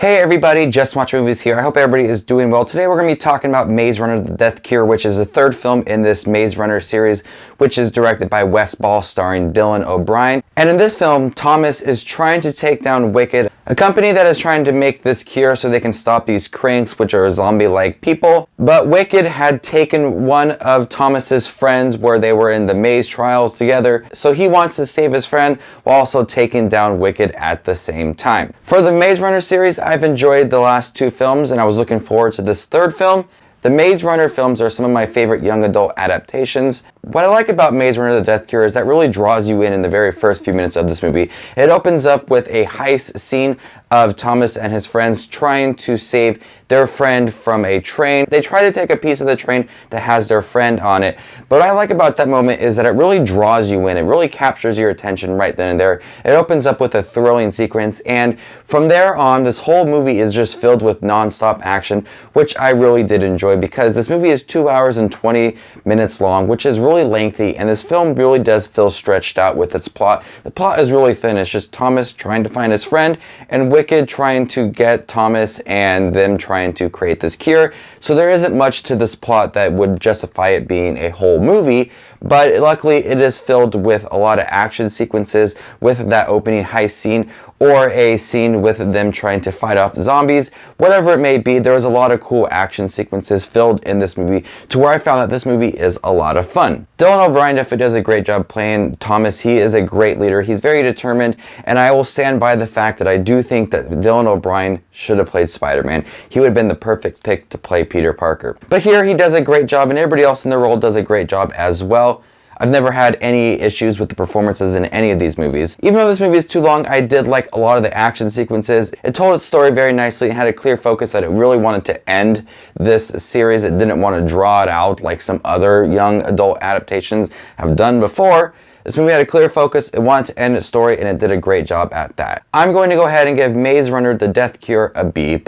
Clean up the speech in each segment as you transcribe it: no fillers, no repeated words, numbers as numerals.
Hey everybody, Just Watch Movies here. I hope everybody is doing well. Today we're going to be talking about Maze Runner: The Death Cure, which is the third film in this Maze Runner series, which is directed by Wes Ball, starring Dylan O'Brien. And in this film, Thomas is trying to take down Wicked, a company that is trying to make this cure so they can stop these cranks, which are zombie-like people. But Wicked had taken one of Thomas's friends where they were in the maze trials together, so he wants to save his friend while also taking down Wicked at the same time. For the Maze Runner series, I've enjoyed the last two films and I was looking forward to this third film. The Maze Runner films are some of my favorite young adult adaptations. What I like about Maze Runner: The Death Cure is that it really draws you in the very first few minutes of this movie. It opens up with a heist scene of Thomas and his friends trying to save their friend from a train. They try to take a piece of the train that has their friend on it. But what I like about that moment is that it really draws you in. It really captures your attention right then and there. It opens up with a thrilling sequence, and from there on, this whole movie is just filled with non-stop action, which I really did enjoy because this movie is 2 hours and 20 minutes long, which is really lengthy, and this film really does feel stretched out with its plot. The plot is really thin. It's just Thomas trying to find his friend and Wicked trying to get Thomas and them trying to create this cure. So there isn't much to this plot that would justify it being a whole movie, but luckily it is filled with a lot of action sequences with that opening heist scene or a scene with them trying to fight off zombies. Whatever it may be, there's a lot of cool action sequences filled in this movie to where I found that this movie is a lot of fun. Dylan O'Brien definitely does a great job playing Thomas. He is a great leader. He's very determined, and I will stand by the fact that I do think that Dylan O'Brien should have played Spider-Man. He would have been the perfect pick to play Peter Parker. But here he does a great job, and everybody else in the role does a great job as well. I've never had any issues with the performances in any of these movies. Even though this movie is too long, I did like a lot of the action sequences. It told its story very nicely and had a clear focus that it really wanted to end this series. It didn't want to draw it out like some other young adult adaptations have done before. This movie had a clear focus, it wanted to end its story, and it did a great job at that. I'm going to go ahead and give Maze Runner: The Death Cure a B+.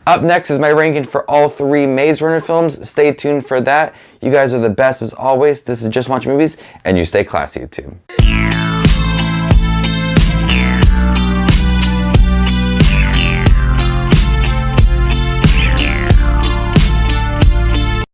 Up next is my ranking for all three Maze Runner films. Stay tuned for that. You guys are the best as always. This is Just Watch Movies, and you stay classy, YouTube.